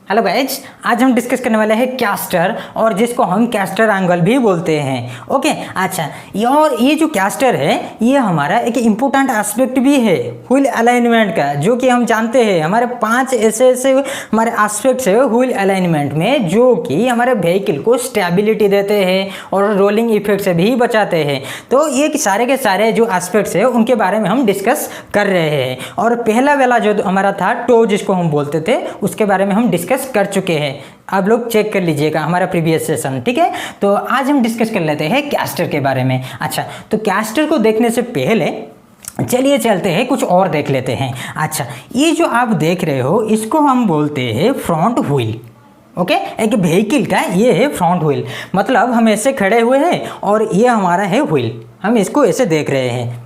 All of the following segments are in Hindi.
हेलो गाइज, आज हम डिस्कस करने वाले हैं कैस्टर और जिसको हम कैस्टर एंगल भी बोलते हैं। ओके, अच्छा, ये जो कैस्टर है ये हमारा एक इम्पोर्टेंट एस्पेक्ट भी है व्हील अलाइनमेंट का, जो कि हम जानते हैं हमारे 5 ऐसे हमारे एस्पेक्ट्स है व्हील अलाइनमेंट में, जो कि हमारे व्हीकल को स्टेबिलिटी देते हैं और रोलिंग इफेक्ट से भी बचाते हैं। तो ये सारे के सारे जो एस्पेक्ट्स है उनके बारे में हम डिस्कस कर रहे हैं। और पहला वाला जो हमारा था टो, जिसको हम बोलते थे, उसके बारे में हम डिस्कस कर चुके हैं। आप लोग चेक कर लीजिएगा हमारा प्रीवियस सेशन, ठीक है। तो आज हम डिस्कस कर लेते हैं कैस्टर के बारे में। अच्छा, तो कैस्टर को देखने से पहले चलिए चलते हैं कुछ और देख लेते हैं। अच्छा, ये जो आप देख रहे हो इसको हम बोलते हैं फ्रंट व्हील। ओके, एक व्हीकल का ये है फ्रंट व्हील, मतलब हम ऐसे खड़े हुए हैं और ये हमारा है व्हील, हम इसको ऐसे देख रहे हैं।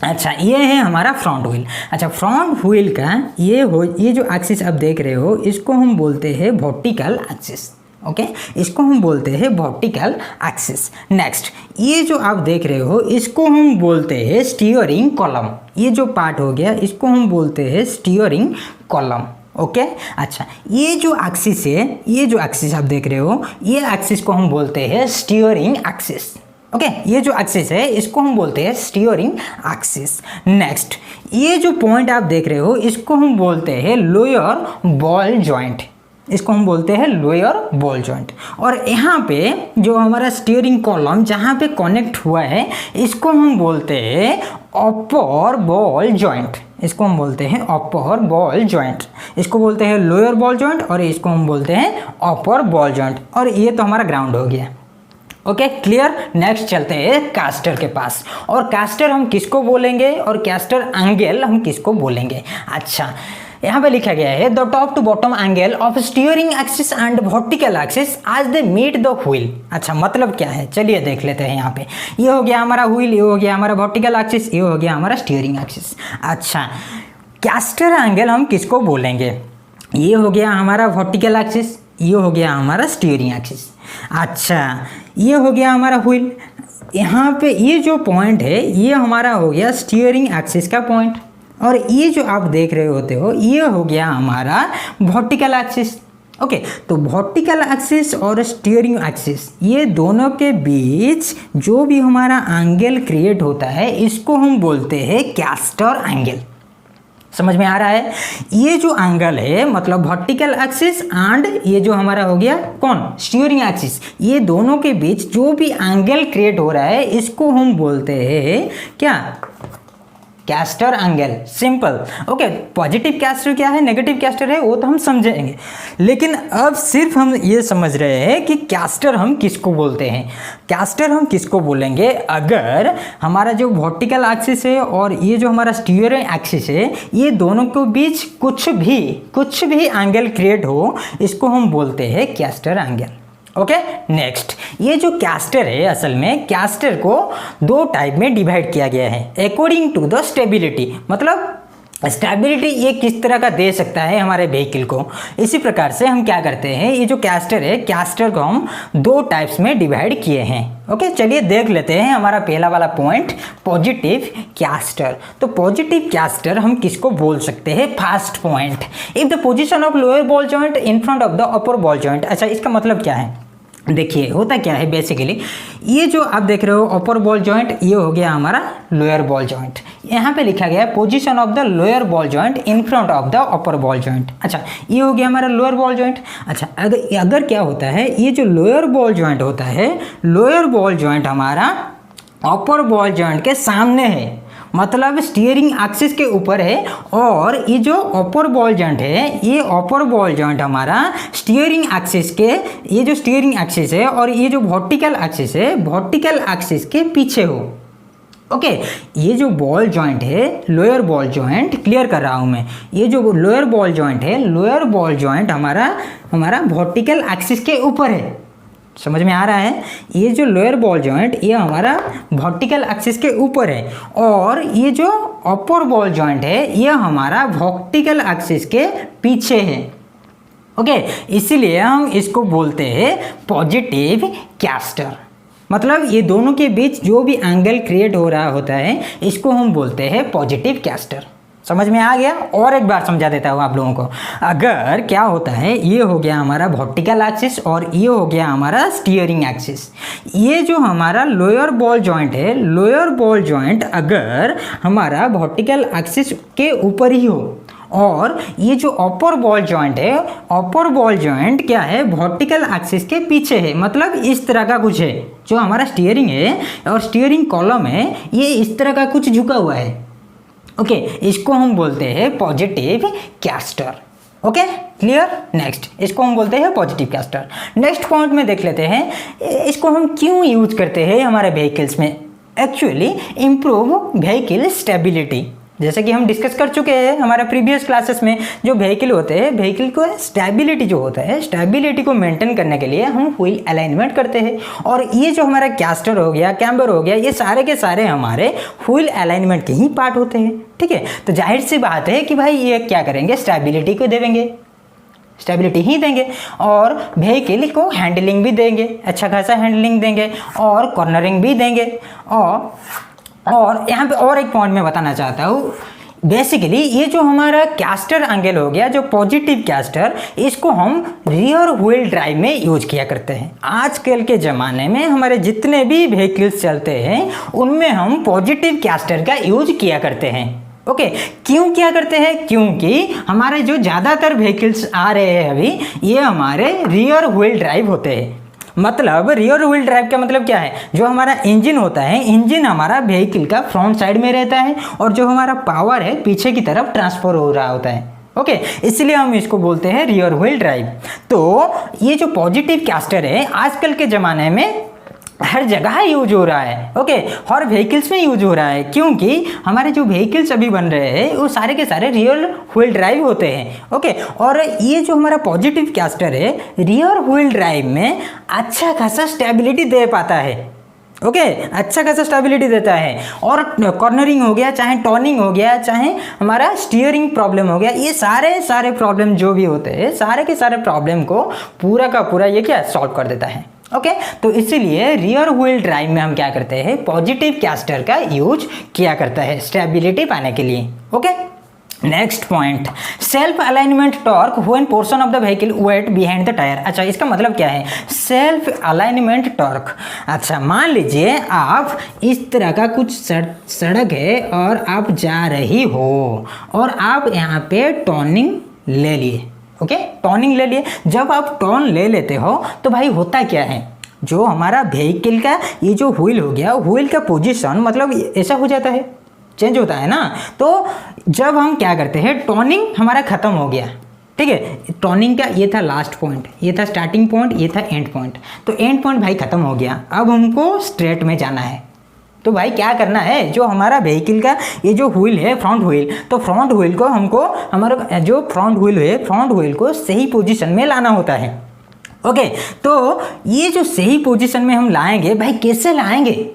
अच्छा, ये है हमारा फ्रंट व्हील। अच्छा, फ्रंट व्हील का ये जो एक्सिस आप देख रहे हो इसको हम बोलते हैं वर्टिकल एक्सिस। ओके, इसको हम बोलते हैं वर्टिकल एक्सिस। नेक्स्ट, ये जो आप देख रहे हो इसको हम बोलते हैं स्टीयरिंग कॉलम। ये जो पार्ट हो गया इसको हम बोलते हैं स्टीयरिंग कॉलम। ओके, अच्छा, ये जो एक्सिस है, ये जो एक्सिस आप देख रहे हो, ये एक्सिस को हम बोलते हैं स्टीयरिंग एक्सिस। ओके, ये जो एक्सिस है इसको हम बोलते हैं स्टीयरिंग एक्सिस। नेक्स्ट, ये जो पॉइंट आप देख रहे हो इसको हम बोलते हैं लोअर बॉल जॉइंट। इसको हम बोलते हैं लोअर बॉल जॉइंट। और यहाँ पे जो हमारा स्टीयरिंग कॉलम जहाँ पे कनेक्ट हुआ है इसको हम बोलते हैं अपर बॉल जॉइंट। इसको हम बोलते हैं अपर बॉल जॉइंट। इसको बोलते हैं लोअर बॉल जॉइंट और इसको हम बोलते हैं अपर बॉल जॉइंट। और ये तो हमारा ग्राउंड हो गया। Okay, clear. नेक्स्ट चलते हैं कैस्टर के पास। और कैस्टर हम किसको बोलेंगे और कैस्टर एंगल हम किसको बोलेंगे। अच्छा, यहाँ पे लिखा गया है the top to bottom angle of steering axis and vertical axis as they meet the wheel. अच्छा, मतलब क्या है, चलिए देख लेते हैं। यहाँ पे ये हो गया हमारा व्हील, ये हो गया हमारा वर्टिकल एक्सिस, ये हो गया हमारा स्टीयरिंग एक्सिस। अच्छा, कैस्टर एंगल हम किसको बोलेंगे, ये हो गया हमारा वर्टिकल एक्सिस, ये हो गया हमारा स्टीयरिंग एक्सिस। अच्छा, ये हो गया हमारा व्हील। यहाँ पे ये जो पॉइंट है ये हमारा हो गया स्टीयरिंग एक्सिस का पॉइंट। और ये जो आप देख रहे होते हो ये हो गया हमारा वर्टिकल एक्सिस। ओके, तो वर्टिकल एक्सिस और स्टीयरिंग एक्सिस ये दोनों के बीच जो भी हमारा एंगल क्रिएट होता है इसको हम बोलते हैं कैस्टर एंगल। समझ में आ रहा है। ये जो एंगल है मतलब वर्टिकल एक्सिस एंड ये जो हमारा हो गया कौन, स्टीयरिंग एक्सिस, ये दोनों के बीच जो भी एंगल क्रिएट हो रहा है इसको हम बोलते हैं क्या, castor angle. Simple. Okay, positive castor क्या है, नेगेटिव कैस्टर है, वो तो हम समझेंगे, लेकिन अब सिर्फ हम ये समझ रहे हैं कि कैस्टर हम किसको बोलते हैं। कैस्टर हम किसको बोलेंगे अगर हमारा जो वर्टिकल एक्सिस है और ये जो हमारा स्टीयरिंग एक्सिस है ये दोनों के बीच कुछ भी एंगल क्रिएट हो, इसको हम बोलते हैं कैस्टर एंगल। ओके, नेक्स्ट, ये जो कैस्टर है असल में कैस्टर को 2 टाइप में डिवाइड किया गया है अकॉर्डिंग टू द स्टेबिलिटी। मतलब स्टेबिलिटी ये किस तरह का दे सकता है हमारे व्हीकल को, इसी प्रकार से हम क्या करते हैं, ये जो कैस्टर है कैस्टर को हम 2 टाइप्स में डिवाइड किए हैं। ओके, चलिए देख लेते हैं हमारा पहला वाला पॉइंट, पॉजिटिव कैस्टर। तो पॉजिटिव कैस्टर हम किसको बोल सकते हैं, first point, if the position of lower ball joint in front of the upper ball joint. अच्छा, इसका मतलब क्या है, देखिए होता क्या है बेसिकली, ये जो आप देख रहे हो अपर बॉल जॉइंट ये हो गया हमारा लोअर बॉल जॉइंट। यहाँ पे लिखा गया है position of the lower ball joint in front of the upper ball joint. अच्छा, ये हो गया हमारा लोअर बॉल जॉइंट। अच्छा, अगर क्या होता है, ये जो लोअर बॉल जॉइंट होता है, लोअर बॉल जॉइंट हमारा अपर बॉल जॉइंट के सामने है, मतलब स्टीयरिंग एक्सिस के ऊपर है। और ये जो अपर बॉल जॉइंट है ये अपर बॉल जॉइंट हमारा स्टीयरिंग एक्सिस के, ये जो स्टीयरिंग एक्सिस है और ये जो वर्टिकल एक्सिस है वर्टिकल एक्सिस के पीछे हो। ओके, ये जो बॉल जॉइंट है लोअर बॉल जॉइंट, क्लियर कर रहा हूँ मैं, ये जो लोअर बॉल जॉइंट है लोअर बॉल जॉइंट हमारा वर्टिकल एक्सिस के ऊपर है। समझ में आ रहा है। ये जो लोअर बॉल जॉइंट ये हमारा वर्टिकल एक्सिस के ऊपर है और ये जो अपर बॉल जॉइंट है ये हमारा वर्टिकल एक्सिस के पीछे है। ओके, इसीलिए हम इसको बोलते हैं पॉजिटिव कैस्टर। मतलब ये दोनों के बीच जो भी एंगल क्रिएट हो रहा होता है इसको हम बोलते हैं पॉजिटिव कैस्टर। समझ में आ गया? और एक बार समझा देता हूँ आप लोगों को। अगर क्या होता है, ये हो गया हमारा वर्टिकल एक्सिस और ये हो गया हमारा स्टीयरिंग एक्सिस। ये जो हमारा लोअर बॉल जॉइंट है, लोअर बॉल जॉइंट अगर हमारा वर्टिकल एक्सिस के ऊपर ही हो और ये जो अपर बॉल जॉइंट है, अपर बॉल जॉइंट क्या है, वर्टिकल एक्सिस के पीछे है, मतलब इस तरह का कुछ है। जो हमारा स्टीयरिंग है और स्टीयरिंग कॉलम है, ये इस तरह का कुछ झुका हुआ है। ओके, इसको हम बोलते हैं positive castor. Okay, clear? Next, इसको हम बोलते हैं पॉजिटिव कैस्टर। नेक्स्ट पॉइंट में देख लेते हैं, इसको हम क्यों यूज करते हैं हमारे व्हीकल्स में। एक्चुअली इम्प्रूव व्हीकल स्टेबिलिटी, जैसे कि हम डिस्कस कर चुके हैं हमारे प्रीवियस क्लासेस में। जो व्हीकल होते हैं, व्हीकल को स्टेबिलिटी जो होता है, स्टेबिलिटी को मेंटेन करने के लिए हम व्हील अलाइनमेंट करते हैं। और ये जो हमारा कैस्टर हो गया, कैम्बर हो गया, ये सारे के सारे हमारे व्हील अलाइनमेंट के ही पार्ट होते हैं। ठीक है, तो जाहिर सी बात है कि भाई ये क्या करेंगे, स्टेबिलिटी को देंगे, स्टेबिलिटी ही देंगे और व्हीकल को हैंडलिंग भी देंगे, अच्छा खासा हैंडलिंग देंगे और कॉर्नरिंग भी देंगे। और यहाँ पे और एक पॉइंट मैं बताना चाहता हूँ, बेसिकली ये जो हमारा कैस्टर एंगल हो गया, जो पॉजिटिव कैस्टर, इसको हम रियर व्हील ड्राइव में यूज किया करते हैं। आजकल के ज़माने में हमारे जितने भी व्हीकल्स चलते हैं उनमें हम पॉजिटिव कैस्टर का यूज किया करते हैं। ओके, क्यों किया करते हैं? क्योंकि हमारे जो ज़्यादातर व्हीकल्स आ रहे हैं अभी, ये हमारे रियर व्हील ड्राइव होते हैं। मतलब रियर व्हील ड्राइव का मतलब क्या है, जो हमारा इंजन होता है, इंजन हमारा व्हीकल का फ्रंट साइड में रहता है और जो हमारा पावर है पीछे की तरफ ट्रांसफर हो रहा होता है। ओके, इसलिए हम इसको बोलते हैं रियर व्हील ड्राइव। तो ये जो पॉजिटिव कैस्टर है आजकल के ज़माने में हर जगह यूज हो रहा है। ओके, हर व्हीकल्स में यूज हो रहा है, क्योंकि हमारे जो व्हीकल्स अभी बन रहे हैं वो सारे के सारे रियर व्हील ड्राइव होते हैं। ओके, और ये जो हमारा पॉजिटिव कैस्टर है रियर व्हील ड्राइव में अच्छा खासा स्टेबिलिटी दे पाता है। ओके, अच्छा खासा स्टेबिलिटी देता है। और कॉर्नरिंग हो गया, चाहे टर्निंग हो गया, चाहे हमारा स्टीयरिंग प्रॉब्लम हो गया, ये सारे प्रॉब्लम जो भी होते हैं, सारे के सारे प्रॉब्लम को पूरा का पूरा ये क्या सॉल्व कर देता है। ओके, तो इसीलिए रियर व्हील ड्राइव में हम क्या करते हैं, पॉजिटिव कैस्टर का यूज किया करता है स्टेबिलिटी पाने के लिए। Okay, next point, self alignment torque when portion of the vehicle wait behind the tyre. अच्छा, इसका मतलब क्या है, सेल्फ अलाइनमेंट टॉर्क। अच्छा, मान लीजिए आप इस तरह का कुछ सड़क है और आप जा रही हो और आप यहाँ पे टर्निंग ले लिए। ओके, टर्निंग ले लिए। जब आप टर्न ले लेते हो तो भाई होता क्या है, जो हमारा व्हीकल का ये जो व्हील हो गया, व्हील का पोजीशन मतलब ऐसा हो जाता है, चेंज होता है ना। तो जब हम क्या करते हैं, टर्निंग हमारा ख़त्म हो गया। ठीक है, टर्निंग का ये था लास्ट पॉइंट, ये था स्टार्टिंग पॉइंट, ये था एंड पॉइंट। तो एंड पॉइंट भाई ख़त्म हो गया, अब हमको स्ट्रेट में जाना है। तो भाई क्या करना है, जो हमारा व्हीकल का ये जो व्हील है, फ्रंट व्हील, तो फ्रंट व्हील को हमको, हमारा जो फ्रंट व्हील है, फ्रंट व्हील को सही पोजीशन में लाना होता है। ओके, तो ये जो सही पोजीशन में हम लाएंगे भाई, कैसे लाएंगे,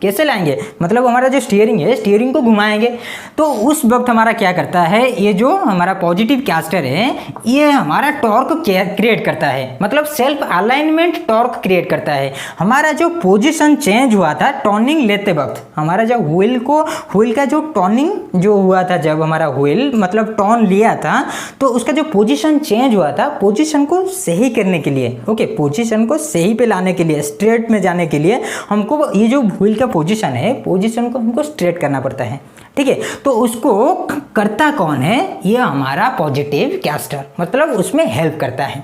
कैसे लाएंगे, मतलब हमारा जो स्टीयरिंग है, स्टीयरिंग को घुमाएंगे। तो उस वक्त हमारा क्या करता है, ये जो हमारा पॉजिटिव कैस्टर है, ये हमारा टॉर्क क्रिएट करता है, मतलब सेल्फ अलाइनमेंट टॉर्क क्रिएट करता है। हमारा जो पोजीशन चेंज हुआ था टर्निंग लेते वक्त, हमारा जब व्हील का जो टर्निंग जो हुआ था, जब हमारा व्हील मतलब टर्न लिया था, तो उसका जो पोजीशन चेंज हुआ था, पोजीशन को सही करने के लिए, ओके, पोजीशन को सही पे लाने के लिए, स्ट्रेट में जाने के लिए हमको ये जो व्हील का पोजीशन है, पोजीशन को हमको स्ट्रेट करना पड़ता है। ठीक है, तो उसको करता कौन है, ये हमारा पॉजिटिव कैस्टर, मतलब उसमें हेल्प करता है।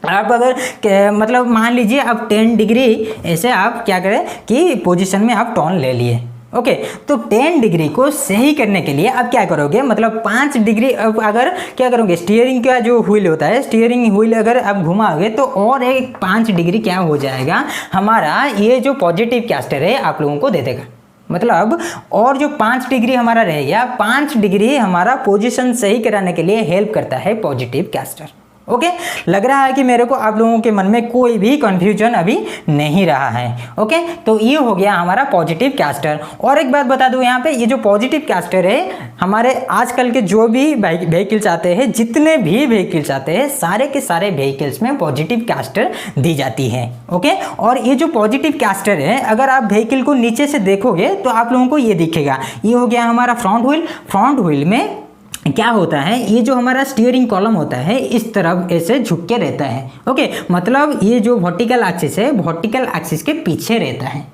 आप अगर मतलब मान लीजिए आप 10 डिग्री ऐसे आप क्या करें कि पोजीशन में आप टर्न ले लिए। ओके, तो 10 डिग्री को सही करने के लिए आप क्या करोगे, मतलब 5 डिग्री अगर क्या करोगे, स्टीयरिंग का जो व्हील होता है, स्टीयरिंग व्हील अगर आप घुमाओगे तो और एक 5 डिग्री क्या हो जाएगा, हमारा ये जो पॉजिटिव कैस्टर है आप लोगों को दे देगा। मतलब और जो 5 डिग्री हमारा रहेगा, 5 डिग्री हमारा पोजीशन सही कराने के लिए हेल्प करता है पॉजिटिव कैस्टर। ओके, लग रहा है कि मेरे को आप लोगों के मन में कोई भी कंफ्यूजन अभी नहीं रहा है। ओके, तो ये हो गया हमारा पॉजिटिव कैस्टर। और एक बात बता दूं, यहाँ पे ये जो पॉजिटिव कैस्टर है, हमारे आजकल के जो भी व्हीकल्स आते हैं, जितने भी व्हीकल्स आते हैं, सारे के सारे व्हीकल्स में पॉजिटिव कैस्टर दी जाती है। ओके, और ये जो पॉजिटिव कैस्टर है, अगर आप व्हीकल को नीचे से देखोगे तो आप लोगों को ये दिखेगा, ये हो गया हमारा फ्रंट व्हील। फ्रंट व्हील में क्या होता है, ये जो हमारा स्टीयरिंग कॉलम होता है इस तरफ ऐसे झुक के रहता है। ओके, मतलब ये जो वर्टिकल एक्सिस है, वर्टिकल एक्सिस के पीछे रहता है।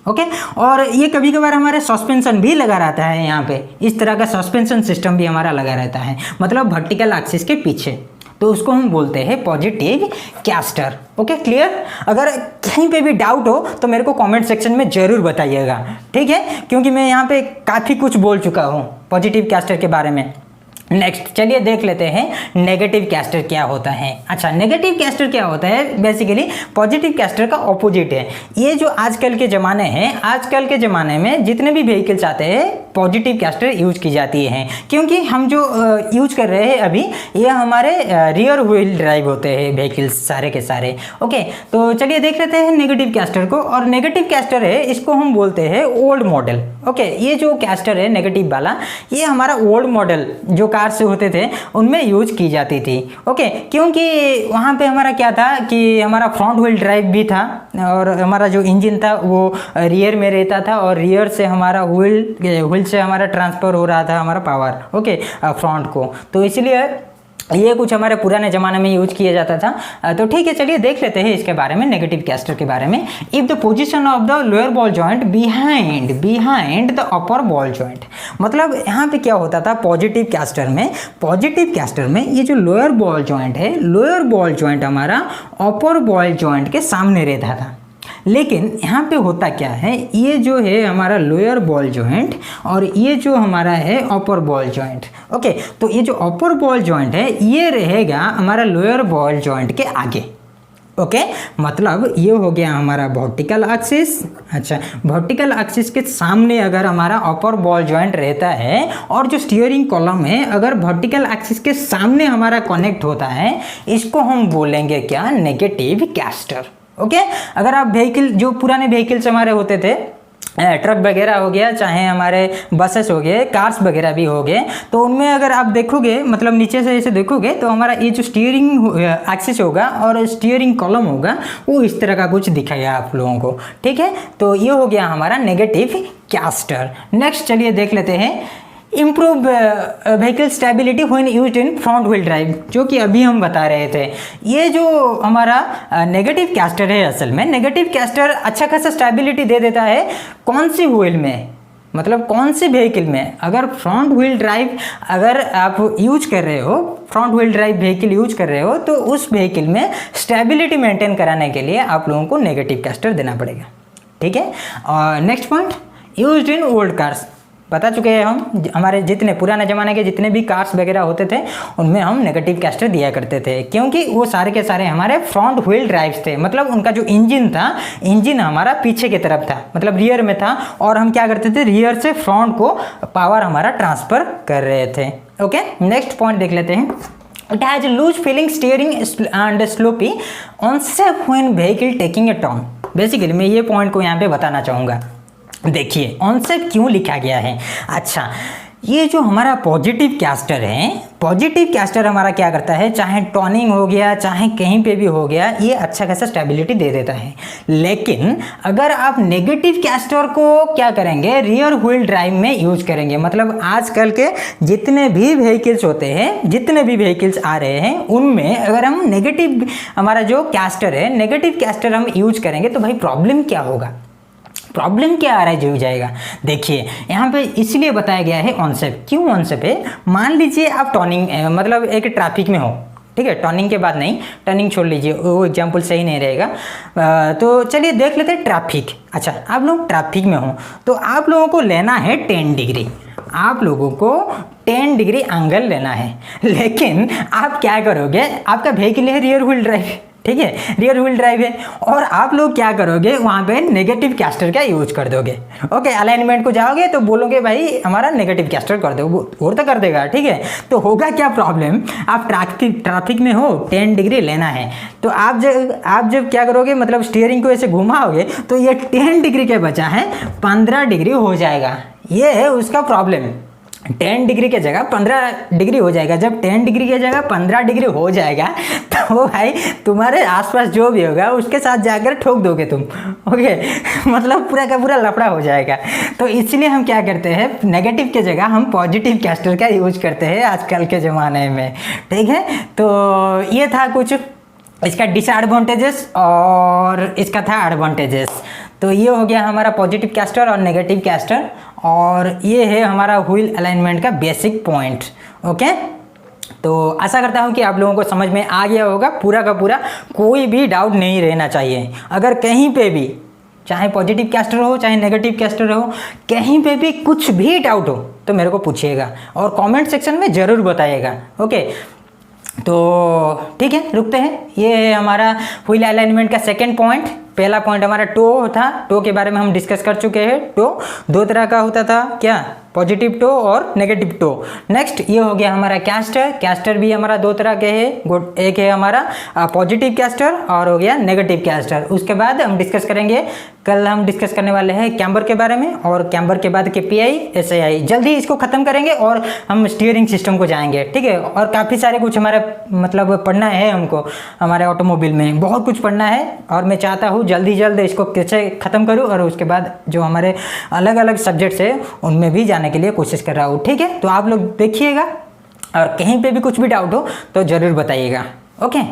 ओके, और ये कभी कभार हमारे सस्पेंशन भी लगा रहता है, यहाँ पे इस तरह का सस्पेंशन सिस्टम भी हमारा लगा रहता है, मतलब वर्टिकल एक्सिस के पीछे, तो उसको हम बोलते हैं पॉजिटिव कैस्टर। Okay, clear? अगर कहीं पे भी डाउट हो तो मेरे को कमेंट सेक्शन में ज़रूर बताइएगा, ठीक है, क्योंकि मैं यहाँ पे काफ़ी कुछ बोल चुका हूँ पॉजिटिव कैस्टर के बारे में। नेक्स्ट चलिए देख लेते हैं नेगेटिव कैस्टर क्या होता है। अच्छा, नेगेटिव कैस्टर क्या होता है? बेसिकली पॉजिटिव कैस्टर का ऑपोजिट है। ये जो आजकल के ज़माने हैं, आजकल के ज़माने में जितने भी व्हीकल्स आते हैं पॉजिटिव कैस्टर यूज की जाती है, क्योंकि हम जो यूज कर रहे हैं अभी ये हमारे रियर व्हील ड्राइव होते हैं व्हीकल्स सारे के सारे। ओके, तो चलिए देख लेते हैं नेगेटिव कैस्टर को। और नेगेटिव कैस्टर है, इसको हम बोलते हैं ओल्ड मॉडल। ओके, ये जो कैस्टर है नेगेटिव वाला, ये हमारा ओल्ड मॉडल जो कार से होते थे उनमें यूज की जाती थी। ओके, क्योंकि वहाँ पे हमारा क्या था कि हमारा फ्रंट व्हील ड्राइव भी था और हमारा जो इंजन था वो रियर में रहता था और रियर से हमारा व्हील से हमारा ट्रांसफर हो रहा था हमारा पावर, ओके, फ्रंट को, तो इसलिए ये कुछ हमारे पुराने ज़माने में यूज किया जाता था। तो ठीक है, चलिए देख लेते हैं इसके बारे में, नेगेटिव कैस्टर के बारे में। If the position of the lower ball joint behind the upper ball joint, मतलब यहाँ पे क्या होता था पॉजिटिव कैस्टर में ये जो लोअर बॉल जॉइंट है, लोअर बॉल जॉइंट हमारा अपर बॉल जॉइंट के सामने रहता था। लेकिन यहाँ पे होता क्या है, ये जो है हमारा लोअर बॉल जॉइंट और ये जो हमारा है अपर बॉल जॉइंट। ओके, तो ये जो अपर बॉल जॉइंट है ये रहेगा हमारा लोअर बॉल जॉइंट के आगे। ओके, मतलब ये हो गया हमारा वर्टिकल एक्सिस। अच्छा, वर्टिकल एक्सिस के सामने अगर हमारा अपर बॉल जॉइंट रहता है और जो स्टीयरिंग कॉलम है अगर वर्टिकल एक्सिस के सामने हमारा कनेक्ट होता है, इसको हम बोलेंगे क्या? Negative castor. ओके, अगर आप व्हीकल जो पुराने व्हीकल्स हमारे होते थे, ट्रक वगैरह हो गया, चाहे हमारे बसेस हो गए, कार्स वगैरह भी हो गए, तो उनमें अगर आप देखोगे, मतलब नीचे से ऐसे देखोगे तो हमारा ये जो स्टीयरिंग एक्सिस होगा और स्टीयरिंग कॉलम होगा वो इस तरह का कुछ दिखाएगा आप लोगों को, ठीक है। तो ये हो गया हमारा नेगेटिव कैस्टर। नेक्स्ट चलिए देख लेते हैं improve vehicle stability when used in front wheel drive, जो कि अभी हम बता रहे थे। ये जो हमारा नेगेटिव कैस्टर है, असल में नेगेटिव कैस्टर अच्छा खासा स्टेबिलिटी दे देता है कौन सी व्हील में, मतलब कौन सी व्हीकल में। अगर फ्रंट व्हील ड्राइव अगर आप यूज कर रहे हो, front wheel drive vehicle use कर रहे हो, तो उस व्हीकल में स्टेबिलिटी मेंटेन कराने के लिए आप लोगों को नेगेटिव कैस्टर देना पड़ेगा, ठीक है। और next point, used in old cars, बता चुके हैं हम, हमारे जितने पुराने ज़माने के जितने भी कार्स वगैरह होते थे उनमें हम नेगेटिव कैस्टर दिया करते थे, क्योंकि वो सारे के सारे हमारे फ्रंट व्हील ड्राइव्स थे। मतलब उनका जो इंजन था, इंजन हमारा पीछे की तरफ था, मतलब रियर में था, और हम क्या करते थे, रियर से फ्रंट को पावर हमारा ट्रांसफ़र कर रहे थे। ओके, नेक्स्ट पॉइंट देख लेते हैं। It has loose feeling steering and sloppy onset when vehicle taking a turn। Basically मैं ये पॉइंट को यहाँ पे बताना चाहूँगा। देखिए ऑनसेट क्यों लिखा गया है। अच्छा, ये जो हमारा पॉजिटिव कैस्टर है, पॉजिटिव कैस्टर हमारा क्या करता है, चाहे टर्निंग हो गया चाहे कहीं पे भी हो गया, ये अच्छा खासा स्टेबिलिटी दे देता है। लेकिन अगर आप नेगेटिव कैस्टर को क्या करेंगे, रियर व्हील ड्राइव में यूज करेंगे, मतलब आजकल के जितने भी व्हीकल्स होते हैं, जितने भी व्हीकल्स आ रहे हैं, उनमें अगर हम नेगेटिव हमारा जो कैस्टर है, नेगेटिव कैस्टर हम यूज करेंगे तो भाई प्रॉब्लम क्या होगा, प्रॉब्लम क्या अराइज हो जाएगा। देखिए यहाँ पे इसलिए बताया गया है ऑनसेप। क्यों ऑनसेप है, मान लीजिए आप टर्निंग मतलब एक ट्रैफिक में हो, ठीक है, टर्निंग के बाद नहीं, टर्निंग छोड़ लीजिए, वो एग्जाम्पल सही नहीं रहेगा। तो चलिए देख लेते हैं ट्रैफिक। अच्छा, आप लोग ट्रैफिक में हो तो आप लोगों को लेना है 10 डिग्री, आप लोगों को 10 डिग्री एंगल लेना है। लेकिन आप क्या करोगे, आपका व्हीकल है रियर व्हील ड्राइव, ठीक है, रियर व्हील ड्राइव है, और आप लोग क्या करोगे, वहाँ पे नेगेटिव कैस्टर का यूज कर दोगे। ओके, अलाइनमेंट को जाओगे तो बोलोगे भाई हमारा नेगेटिव कैस्टर कर दो, और तो कर देगा, ठीक है। तो होगा क्या प्रॉब्लम, आप ट्रैफिक में हो, 10 डिग्री लेना है, तो आप जब क्या करोगे, मतलब स्टीयरिंग को ऐसे घुमाओगे तो ये 10 डिग्री के बजाय 15 डिग्री हो जाएगा। ये है उसका प्रॉब्लम। 10 डिग्री की जगह 15 डिग्री हो जाएगा। जब 10 डिग्री की जगह 15 डिग्री हो जाएगा तो भाई तुम्हारे आसपास जो भी होगा उसके साथ जाकर ठोक दोगे तुम, ओके। मतलब पूरा का पूरा लफड़ा हो जाएगा। तो इसलिए हम क्या करते हैं, नेगेटिव की जगह हम पॉजिटिव कैस्टर का यूज करते हैं आजकल के ज़माने में, ठीक है। तो ये था कुछ इसका डिसएडवांटेजेस और इसका था एडवांटेजेस। तो ये हो गया हमारा पॉजिटिव कैस्टर और नेगेटिव कैस्टर, और ये है हमारा व्हील अलाइनमेंट का बेसिक पॉइंट, ओके। तो आशा करता हूँ कि आप लोगों को समझ में आ गया होगा पूरा का पूरा, कोई भी डाउट नहीं रहना चाहिए। अगर कहीं पे भी, चाहे पॉजिटिव कैस्टर हो चाहे नेगेटिव कैस्टर हो, कहीं पे भी कुछ भी डाउट हो तो मेरे को पूछिएगा और कमेंट सेक्शन में ज़रूर बताइएगा, ओके। तो ठीक है, रुकते हैं। ये है हमारा व्हील अलाइनमेंट का सेकंड पॉइंट। पहला पॉइंट हमारा टो था, टो के बारे में हम डिस्कस कर चुके हैं। टो दो तरह का होता था, क्या, पॉजिटिव टो और नेगेटिव टो। नेक्स्ट ये हो गया हमारा कैस्टर। कैस्टर भी हमारा दो तरह के हैं, एक है हमारा पॉजिटिव कैस्टर और हो गया नेगेटिव कैस्टर। उसके बाद हम डिस्कस करेंगे, कल हम डिस्कस करने वाले हैं कैम्बर के बारे में, और कैम्बर के बाद KPI SAI, जल्दी इसको ख़त्म करेंगे और हम स्टीयरिंग सिस्टम को जाएंगे, ठीक है। और काफ़ी सारे कुछ हमारे मतलब पढ़ना है हमको, हमारे ऑटोमोबाइल में बहुत कुछ पढ़ना है, और मैं चाहता हूँ जल्दी जल्द इसको कैसे ख़त्म करूँ, और उसके बाद जो हमारे अलग अलग सब्जेक्ट्स है उनमें भी जाने के लिए कोशिश कर रहा हूँ, ठीक है। तो आप लोग देखिएगा, और कहीं पे भी कुछ भी डाउट हो तो ज़रूर बताइएगा, ओके।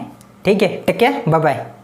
ठीक है, टेक केयर, बाय बाय।